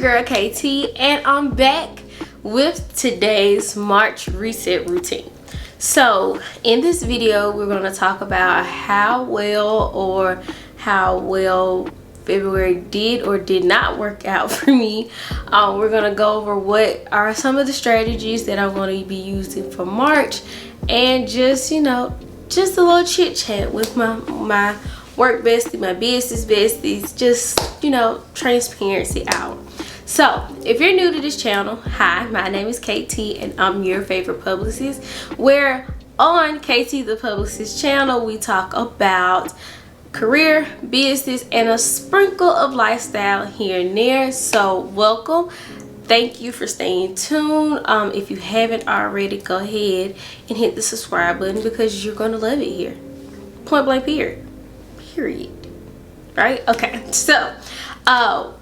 your girl KT, and I'm back with today's March reset routine. So in this video, we're going to talk about how well February did or did not work out for me. We're going to go over what are some of the strategies that I'm going to be using for March, and just, you know, just a little chit chat with my work bestie, my business besties, just, you know, transparency out. So if you're new to this channel, hi, my name is KT and I'm your favorite publicist, where on KT the Publicist channel we talk about career, business, and a sprinkle of lifestyle here and there. So welcome. Thank you for staying tuned. If you haven't already, go ahead and hit the subscribe button because you're gonna love it here. Point blank period. Right? Okay, so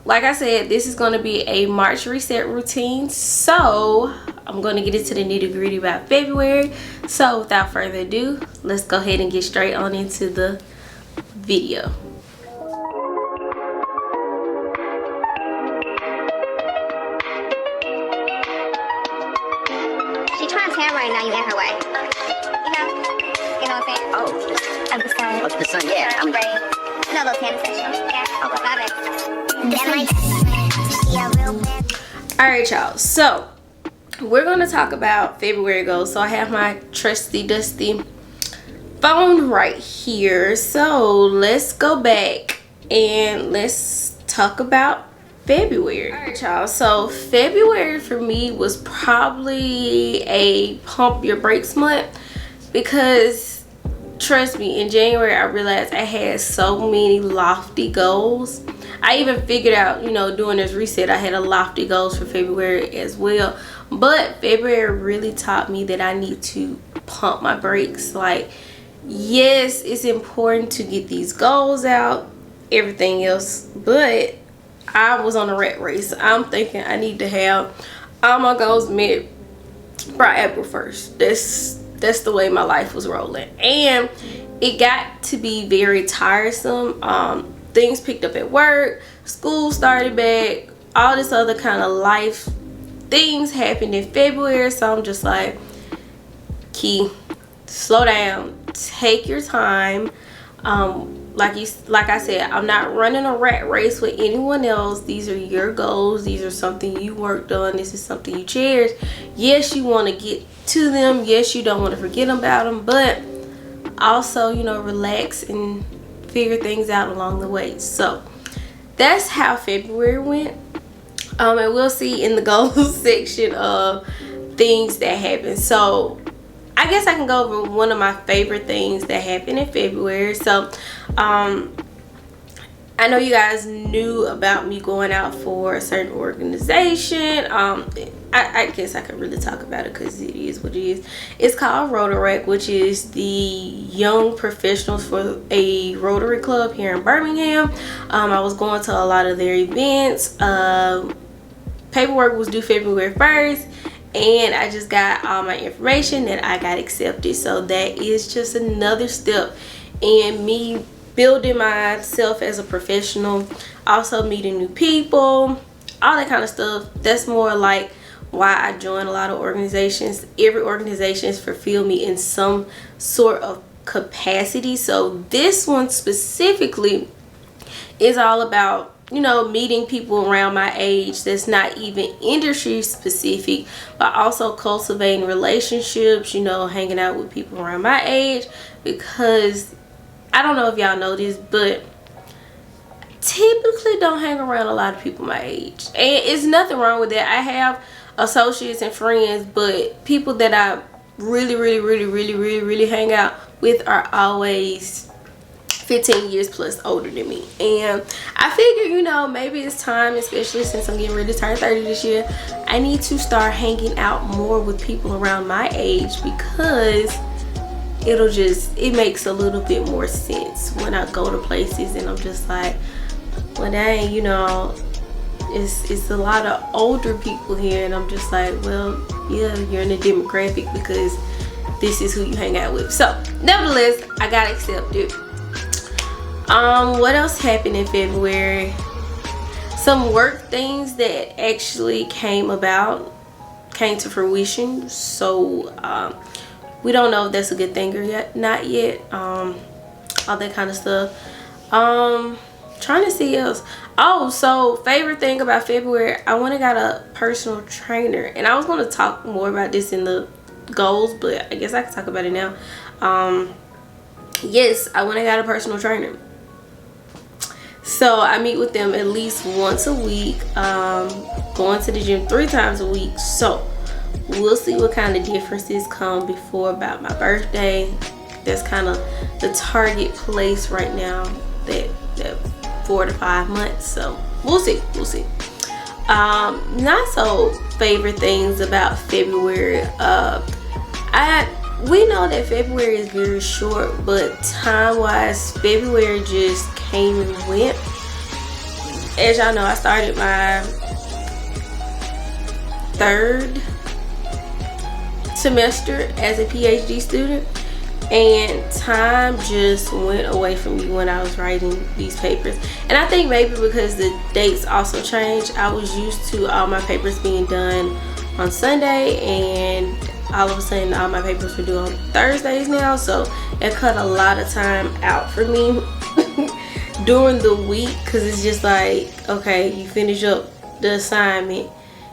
like I said, this is going to be a March reset routine, so I'm going to get into the nitty-gritty about February. So without further ado, let's go ahead and get straight on into the video. She's trying to tan right now, you in her way. You know what I'm saying? Oh. Of the sun. Of the sun, yeah. I'm ready. No, little tan session. Yeah. Alright, y'all, so we're going to talk about February goals. So I have my trusty dusty phone right here, so let's go back and let's talk about February. Alright, y'all, so February for me was probably a pump your brakes month, because trust me, in January I realized I had so many lofty goals. I even figured out, you know, doing this reset, I had a lofty goals for February as well. But February really taught me that I need to pump my brakes. Like, yes, it's important to get these goals out, everything else, but I was on a rat race. I'm thinking I need to have all my goals met by April 1st. That's the way my life was rolling, and it got to be very tiresome. Things picked up at work, school started back, all this other kind of life things happened in February. So I'm just like, Key, slow down, take your time. Like I said, I'm not running a rat race with anyone else. These are your goals. These are something you worked on. This is something you cherish. Yes, you want to get to them. Yes, you don't want to forget about them, but also, you know, relax and figure things out along the way. So that's how February went. And we'll see in the goals section of things that happened. So I guess I can go over one of my favorite things that happened in February. So I know you guys knew about me going out for a certain organization. I guess I could really talk about it because it is what it is. It's called Rotaract, which is the young professionals for a Rotary Club here in Birmingham. I was going to a lot of their events. Paperwork was due February 1st. And I just got all my information that I got accepted. So that is just another step in me building myself as a professional, also meeting new people, all that kind of stuff. That's more like why I join a lot of organizations. Every organization has fulfilled me in some sort of capacity. So this one specifically is all about, you know, meeting people around my age that's not even industry specific, but also cultivating relationships, you know, hanging out with people around my age. Because I don't know if y'all know this, but typically don't hang around a lot of people my age, and it's nothing wrong with that. I have associates and friends, but people that I really hang out with are always 15 years plus older than me. And I figure, you know, maybe it's time, especially since I'm getting ready to turn 30 this year, I need to start hanging out more with people around my age, because it makes a little bit more sense when I go to places and I'm just like, well, dang, you know, it's a lot of older people here, and I'm just like, well, yeah, you're in a demographic because this is who you hang out with. So nevertheless, I got accepted. What else happened in February? So some work things that actually came to fruition. So we don't know if that's a good thing or not yet. All that kind of stuff. Trying to see else. Oh, so favorite thing about February, I went and got a personal trainer, and I was going to talk more about this in the goals, but I guess I can talk about it now. Yes, I went and got a personal trainer. So I meet with them at least once a week, going to the gym 3 times a week. So we'll see what kind of differences come before about my birthday. That's kind of the target place right now, that 4 to 5 months. So we'll see. Not so favorite things about February. We know that February is very short, but time-wise, February just came and went. As y'all know, I started my 3rd semester as a PhD student, and time just went away from me when I was writing these papers. And I think maybe because the dates also changed, I was used to all my papers being done on Sunday, and all of a sudden all my papers were due on Thursdays now, so it cut a lot of time out for me during the week, because it's just like, okay, you finish up the assignment,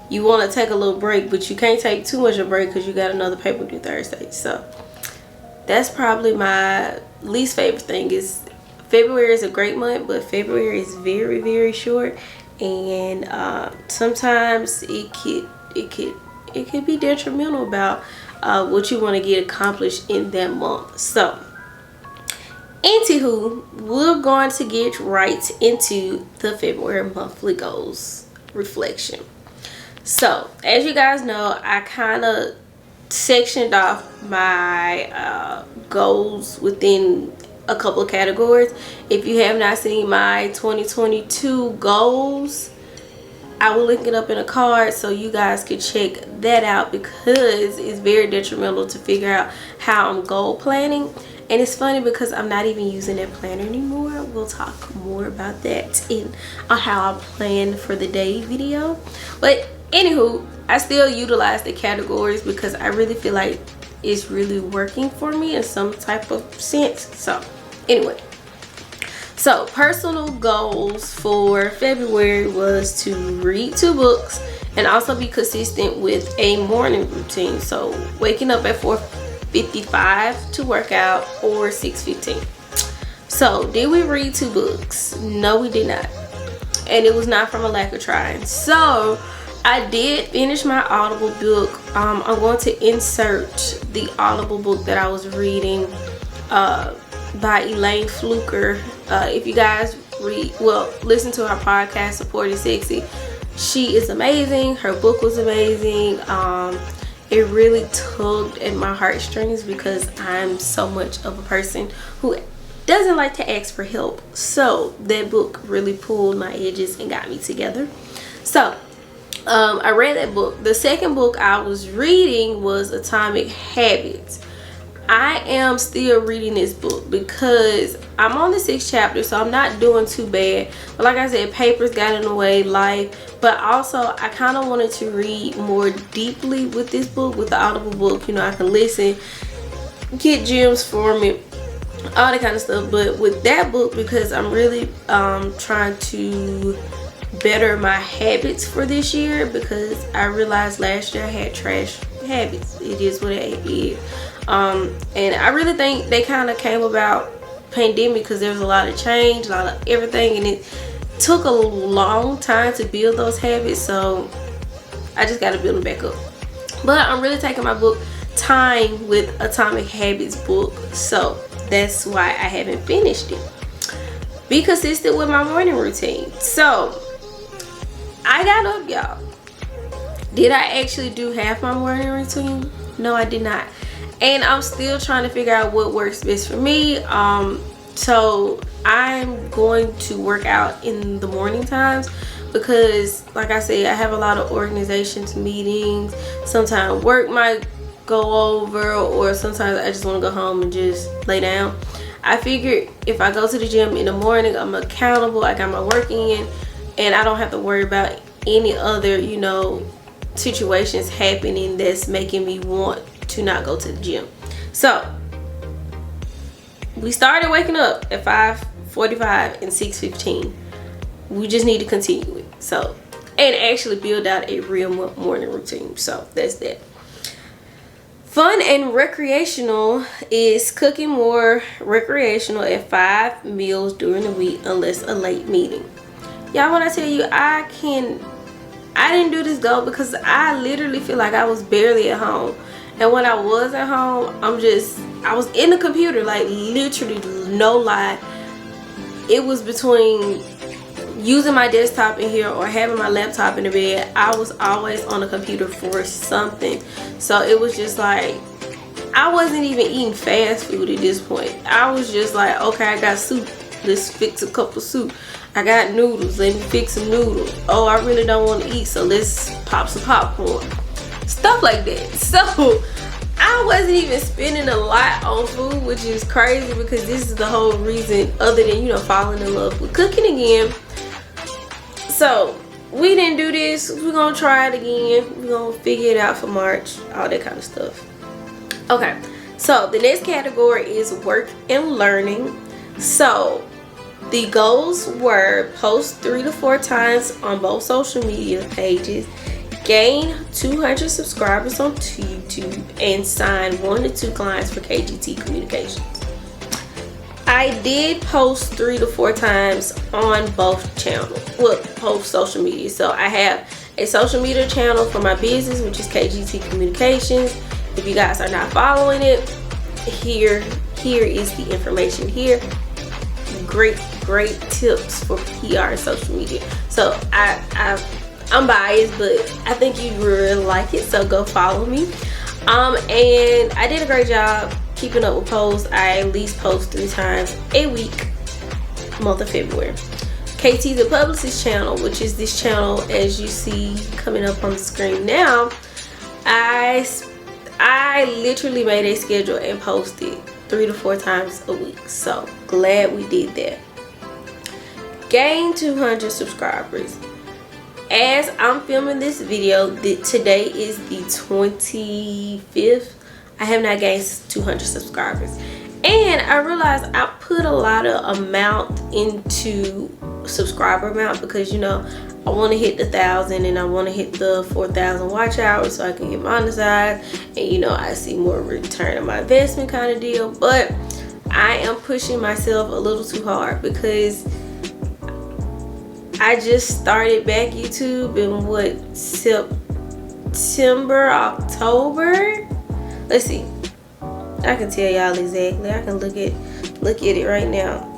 you want to take a little break, but you can't take too much of a break because you got another paper due Thursday. So that's probably my least favorite thing. Is February is a great month, but February is very, very short, and sometimes it could be detrimental about what you want to get accomplished in that month. So anywho, we're going to get right into the February monthly goals reflection. So as you guys know, I kind of sectioned off my goals within a couple of categories. If you have not seen my 2022 goals, I will link it up in a card so you guys can check that out, because it's very detrimental to figure out how I'm goal planning. And it's funny because I'm not even using that planner anymore. We'll talk more about that in how I plan for the day video. But anywho, I still utilize the categories because I really feel like it's really working for me in some type of sense. So anyway, so personal goals for February was to read 2 books and also be consistent with a morning routine. So waking up at 4:55 to work out, or 6:15. So did we read 2 books? No, we did not. And it was not from a lack of trying. So I did finish my Audible book. I'm going to insert the Audible book that I was reading by Elaine Fluker. If you guys listen to her podcast, Support is Sexy. She is amazing. Her book was amazing. It really tugged at my heartstrings because I'm so much of a person who doesn't like to ask for help. So that book really pulled my edges and got me together. So I read that book. The second book I was reading was Atomic Habits. I am still reading this book because I'm on the 6th chapter, so I'm not doing too bad. But like I said, papers got in the way, life. But also, I kind of wanted to read more deeply with this book, with the Audible book. You know, I can listen, get gems for me, all that kind of stuff. But with that book, because I'm really trying to better my habits for this year, because I realized last year I had trash habits. It is what it is. And I really think they kind of came about pandemic, because there was a lot of change, a lot of everything, and it took a long time to build those habits. So I just got to build them back up. But I'm really taking my book time with Atomic Habits book, so that's why I haven't finished it. Be consistent with my morning routine. So I got up, y'all. Did I actually do half my morning routine? No, I did not. And I'm still trying to figure out what works best for me. So I'm going to work out in the morning times, because like I said, I have a lot of organizations, meetings. Sometimes work might go over, or sometimes I just want to go home and just lay down. I figured if I go to the gym in the morning, I'm accountable, I got my work in, and I don't have to worry about any other, you know, situations happening that's making me want to not go to the gym. So we started waking up at 5:45 and 6:15. We just need to continue it. So, and actually build out a real morning routine. So that's that. Fun and recreational is cooking more recreational at 5 meals during the week unless a late meeting. Y'all, when I tell you I didn't do this goal because I literally feel like I was barely at home. And when I was at home, I was in the computer, like literally, no lie. It was between using my desktop in here or having my laptop in the bed. I was always on the computer for something. So it was just like, I wasn't even eating fast food at this point. I was just like, okay, I got soup. Let's fix a cup of soup. I got noodles. Let me fix some noodles. Oh, I really don't want to eat, so let's pop some popcorn. Stuff like that. So I wasn't even spending a lot on food, which is crazy because this is the whole reason, other than, you know, falling in love with cooking again. So we didn't do this. We're gonna try it again. We're gonna figure it out for March, all that kind of stuff. Okay, so the next category is work and learning. So the goals were post 3 to 4 times on both social media pages, gain 200 subscribers on YouTube, and sign 1 to 2 clients for KGT Communications. I did post 3 to 4 times on both channels, well, both social media. So I have a social media channel for my business, which is KGT Communications. If you guys are not following it, here is the information here. Great tips for PR and social media. So I'm biased, but I think you really like it, so go follow me. And I did a great job keeping up with posts. I at least post 3 times a week, month of February. KT the Publicist channel, which is this channel as you see coming up on the screen now, I literally made a schedule and posted 3 to 4 times a week. So glad we did that. Gain 200 subscribers. As I'm filming this video, today is the 25th. I have not gained 200 subscribers. And I realized I put a lot of amount into subscriber amount because, you know, I want to hit the 1,000 and I want to hit the 4,000 watch hours so I can get monetized. And, you know, I see more return on my investment kind of deal. But I am pushing myself a little too hard because I just started back YouTube in what, September, October? Let's see. I can tell y'all exactly. I can look at it right now.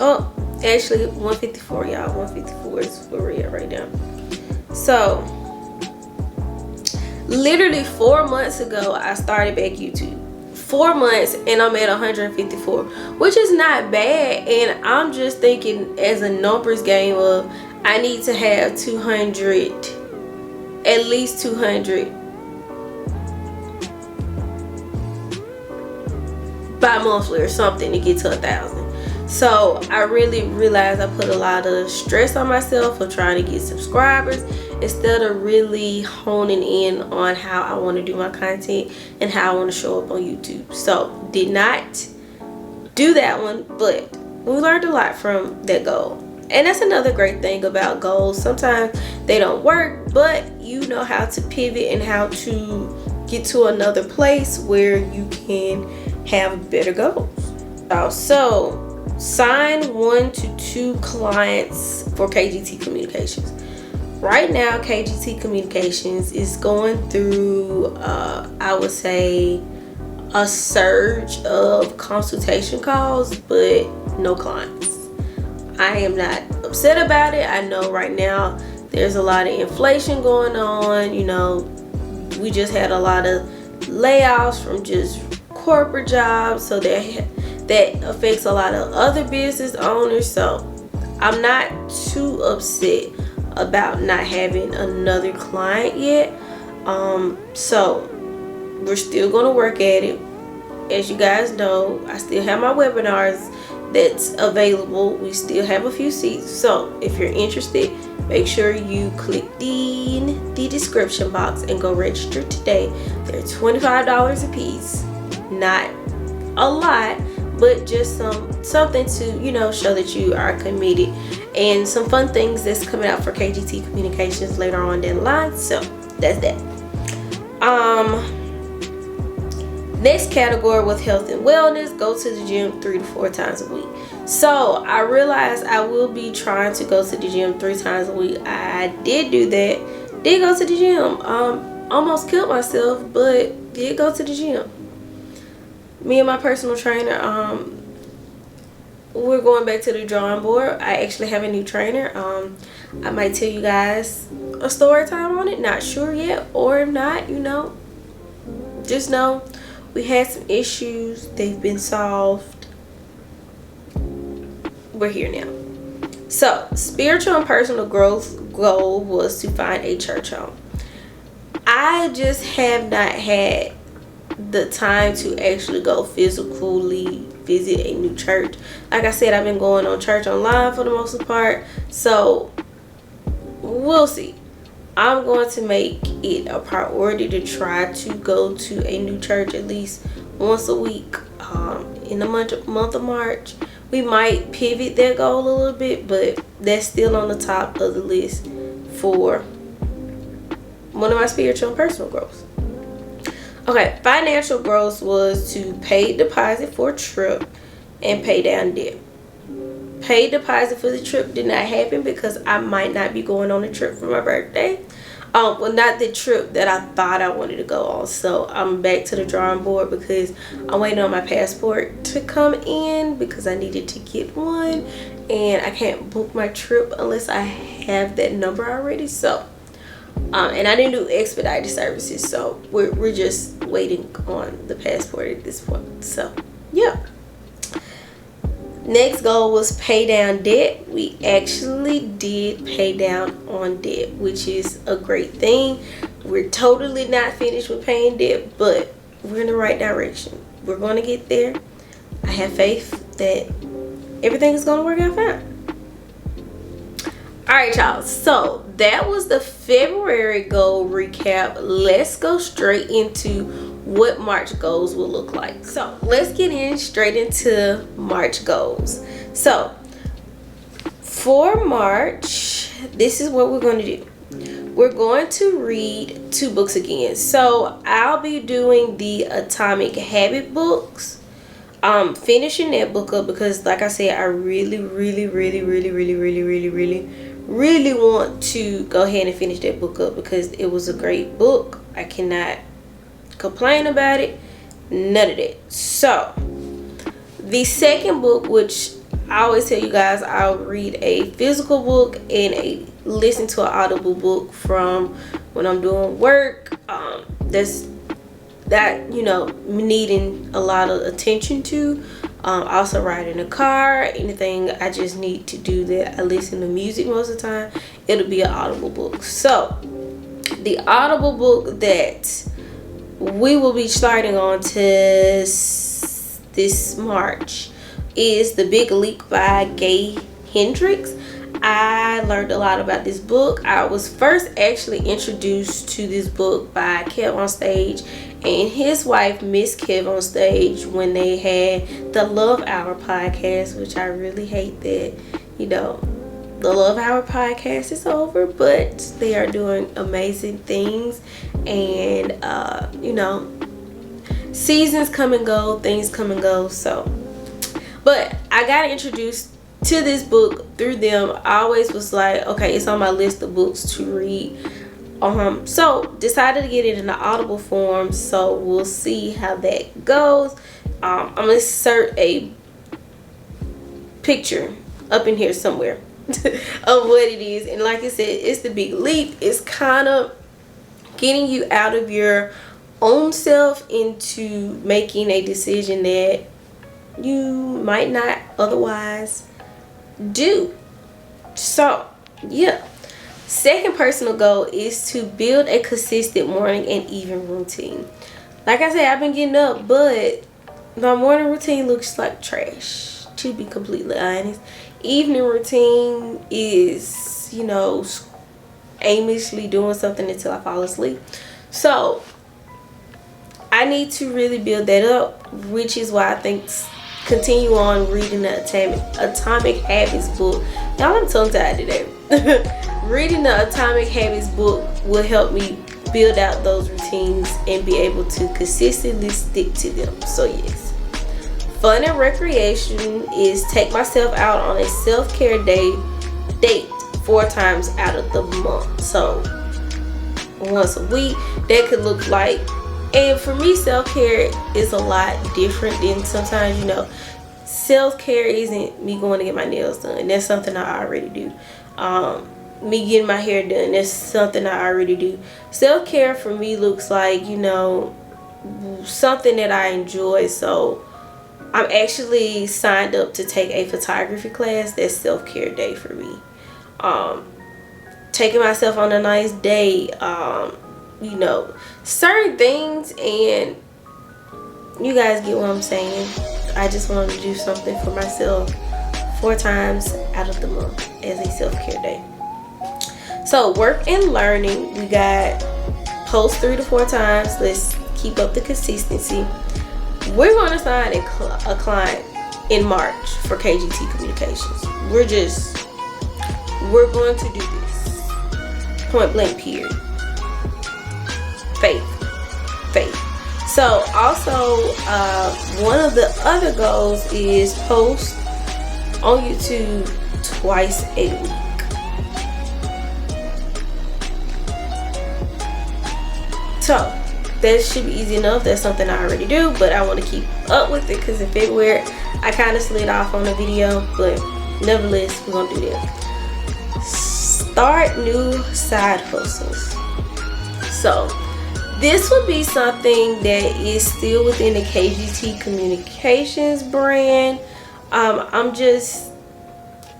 Oh, actually 154, y'all. 154 is where we're at right now. So literally 4 months ago I started back YouTube. 4 months and I'm at 154, which is not bad. And I'm just thinking as a numbers game of I need to have 200, at least 200 bi-monthly or something to get to 1,000. So I really realized I put a lot of stress on myself for trying to get subscribers instead of really honing in on how I want to do my content and how I want to show up on YouTube. So did not do that one, but we learned a lot from that goal. And that's another great thing about goals. Sometimes they don't work, but you know how to pivot and how to get to another place where you can have better goals. So sign 1 to 2 clients for KGT Communications. Right now, KGT Communications is going through, I would say, a surge of consultation calls, but no clients. I am not upset about it. I know right now there's a lot of inflation going on. You know, we just had a lot of layoffs from just corporate jobs, so that affects a lot of other business owners. So I'm not too upset about not having another client yet. So we're still going to work at it. as you guys know, I still have my webinars that's available. We still have a few seats, so if you're interested, make sure you click the description box and go register today. They're $25 a piece. Not a lot, but just something to, you know, show that you are committed, and some fun things that's coming out for KGT Communications later on down the line. So that's that. Next category was health and wellness. Go to the gym 3 to 4 times a week. So I realized I will be trying to go to the gym 3 times a week. I did do that. Did go to the gym. Almost killed myself, but did go to the gym. Me and my personal trainer, we're going back to the drawing board. I actually have a new trainer. I might tell you guys a story time on it. Not sure yet, or if not, you know, just know we had some issues. They've been solved. We're here now. So, spiritual and personal growth goal was to find a church home. I just have not had the time to actually go physically visit a new church. Like I said, I've been going on church online for the most part. So, we'll see. I'm going to make it a priority to try to go to a new church at least once a week in the month of March. We might pivot that goal a little bit, but that's still on the top of the list for one of my spiritual and personal growths. Okay, financial growth was to pay deposit for a trip and pay down debt. Paid deposit for the trip did not happen because I might not be going on a trip for my birthday. Well, not the trip that I thought I wanted to go on. So I'm back to the drawing board because I'm waiting on my passport to come in because I needed to get one, and I can't book my trip unless I have that number already. So and I didn't do expedited services, so we're just waiting on the passport at this point. So yeah. Next goal was pay down debt. We actually did pay down on debt, which is a great thing. We're totally not finished with paying debt, but we're in the right direction. We're going to get there. I have faith that everything is going to work out fine. Alright, y'all. So that was the February goal recap. Let's go straight into what March goals will look like. So let's get straight into March goals. So for March, this is what we're going to do. We're going to read 2 books again. So I'll be doing the Atomic Habit books, finishing that book up because, like I said, I really want to go ahead and finish that book up because it was a great book. I cannot complain about it, none of that. So the second book, which I always tell you guys, I'll read a physical book and listen to an audible book from when I'm doing work, that you know, needing a lot of attention to. Also riding a car, anything I just need to do that I listen to music most of the time, it'll be an audible book. So the audible book that we will be starting on to this March is The Big Leap by Gay Hendricks. I learned a lot about this book. I was first actually introduced to this book by Kev on Stage and his wife, Miss Kev on Stage, when they had the Love Hour podcast, which I really hate that, you know, the Love Hour podcast is over, but they are doing amazing things. And you know, seasons come and go, things come and go. So, but I got introduced to this book through them. I always was like, okay, it's on my list of books to read. So decided to get it in the audible form. So we'll see how that goes. I'm gonna insert a picture up in here somewhere of what it is. And like I said, it's The Big Leap. It's kind of getting you out of your own self into making a decision that you might not otherwise do. So yeah. Second personal goal is to build a consistent morning and evening routine. Like I said, I've been getting up, but my morning routine looks like trash, to be completely honest. Evening routine is, you know, aimlessly doing something until I fall asleep. So I need to really build that up, which is why I think continue on reading the Atomic Habits book. Y'all, I'm tongue tied today. Reading the Atomic Habits book will help me build out those routines and be able to consistently stick to them. So yes, fun and recreation is take myself out on a self-care date 4 times out of the month. So once a week, that could look like, and for me, self-care is a lot different than sometimes, you know, self-care isn't me going to get my nails done. That's something I already do. Me getting my hair done, that's something I already do. Self-care for me looks like, you know, something that I enjoy. So I'm actually signed up to take a photography class. That's self-care day for me. Taking myself on a nice day, you know, certain things, and you guys get what I'm saying. I just wanted to do something for myself 4 times out of the month as a self-care day. So work and learning, we got post 3 to 4 times. Let's keep up the consistency. We're going to sign a client in March for KGT Communications. We're going to do this. Point blank period. Faith. So also, one of the other goals is post on YouTube twice a week. So that should be easy enough. That's something I already do, but I want to keep up with it because in February I kind of slid off on the video, but nevertheless, we're gonna do that. Start new side hustles. So this would be something that is still within the KGT Communications brand.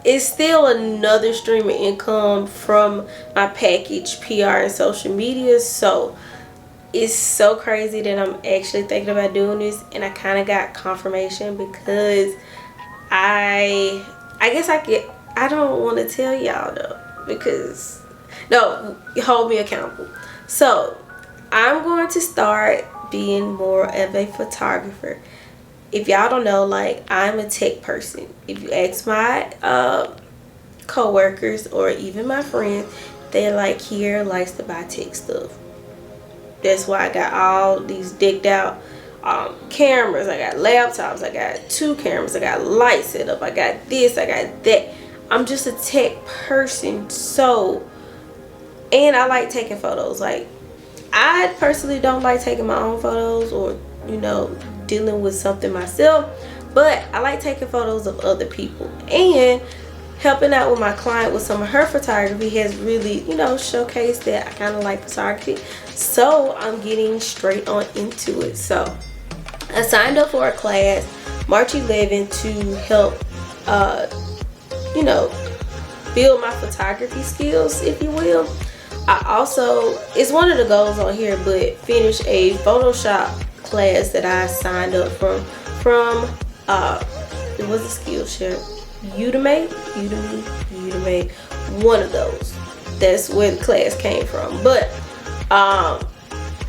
It's still another stream of income from my package, PR, and social media. So it's so crazy that I'm actually thinking about doing this, and I kind of got confirmation because I don't want to tell y'all though, because no, hold me accountable. So I'm going to start being more of a photographer. If y'all don't know, like, I'm a tech person. If you ask my co-workers or even my friends, they're like, Kiera likes to buy tech stuff. That's why I got all these decked out cameras. I got laptops. I got 2 cameras. I got lights set up. I got this. I got that. I'm just a tech person. So, and I like taking photos. Like, I personally don't like taking my own photos or, you know, dealing with something myself. But I like taking photos of other people. And helping out with my client with some of her photography has really, you know, showcased that I kind of like photography. So I'm getting straight on into it. So I signed up for a class March 11th to help, you know, build my photography skills, if you will. I also, it's one of the goals on here, but finish a Photoshop class that I signed up from it was a Skillshare. Udemy, one of those. That's where the class came from. But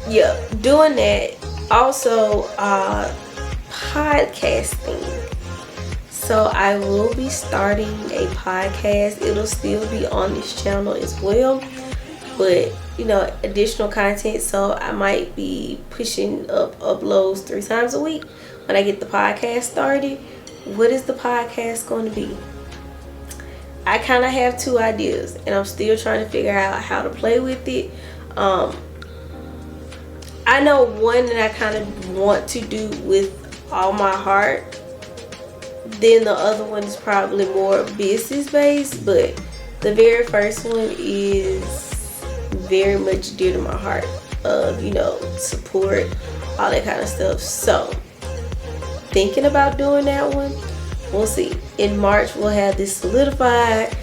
yeah, doing that. Also podcasting. So I will be starting a podcast. It'll still be on this channel as well, but you know, additional content. So I might be pushing up uploads 3 times a week when I get the podcast started. What is the podcast going to be? I kind of have 2 ideas, and I'm still trying to figure out how to play with it. I know one that I kind of want to do with all my heart. Then the other one is probably more business based, but the very first one is very much dear to my heart, of, you know, support, all that kind of stuff. So thinking about doing that one. We'll see. In March we'll have this solidified,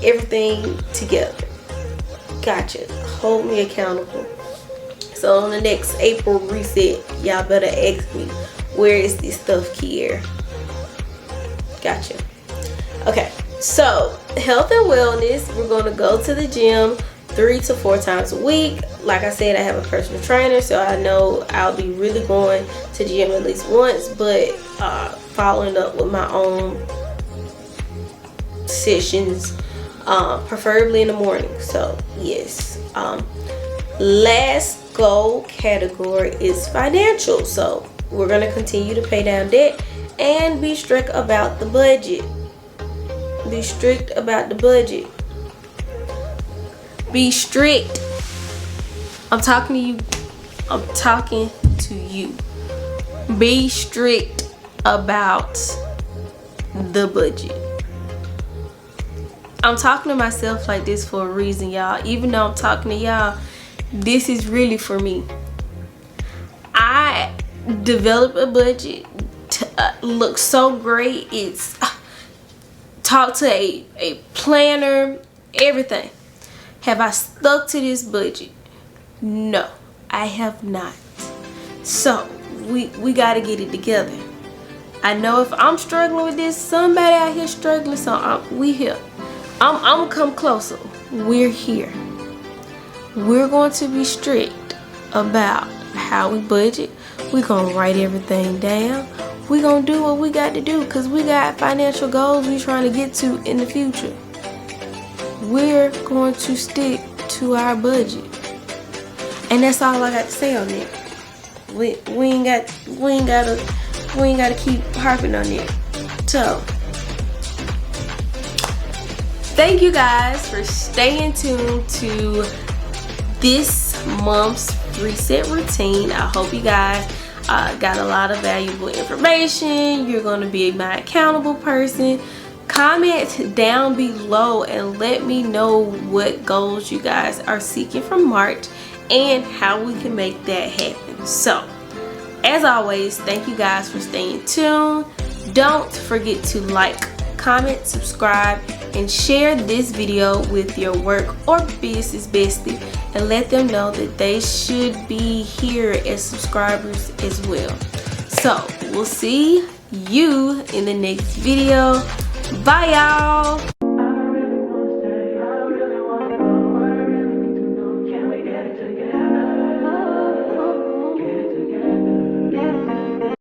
everything together. Gotcha. Hold me accountable. So on the next April reset, y'all better ask me, Where is this stuff, Kier? Gotcha. Okay, so health and wellness, we're going to go to the gym 3 to 4 times a week. Like I said, I have a personal trainer, so I know I'll be really going to the gym at least once, but following up with my own sessions, preferably in the morning. So yes. Last goal category is financial. So we're going to continue to pay down debt and be strict about the budget. Be strict about the budget. Be strict. I'm talking to you. I'm talking to you. Be strict about the budget. I'm talking to myself like this for a reason, y'all. Even though I'm talking to y'all, this is really for me. I developed a budget to look so great. It's talk to a planner, everything. Have I stuck to this budget? No, I have not. So we got to get it together. I know if I'm struggling with this, somebody out here struggling, so we here. I'm gonna come closer. We're here. We're going to be strict about how we budget. We're gonna write everything down. We're gonna do what we got to do, because we got financial goals we're trying to get to in the future. We're going to stick to our budget, and that's all I got to say on it. We ain't gotta keep harping on it. So thank you guys for staying tuned to this month's reset routine. I hope you guys got a lot of valuable information. You're going to be my accountable person. Comment down below and let me know what goals you guys are seeking from March and how we can make that happen. So, as always, thank you guys for staying tuned. Don't forget to like, comment, subscribe, and share this video with your work or business bestie, and let them know that they should be here as subscribers as well. So we'll see you in the next video. Bye y'all.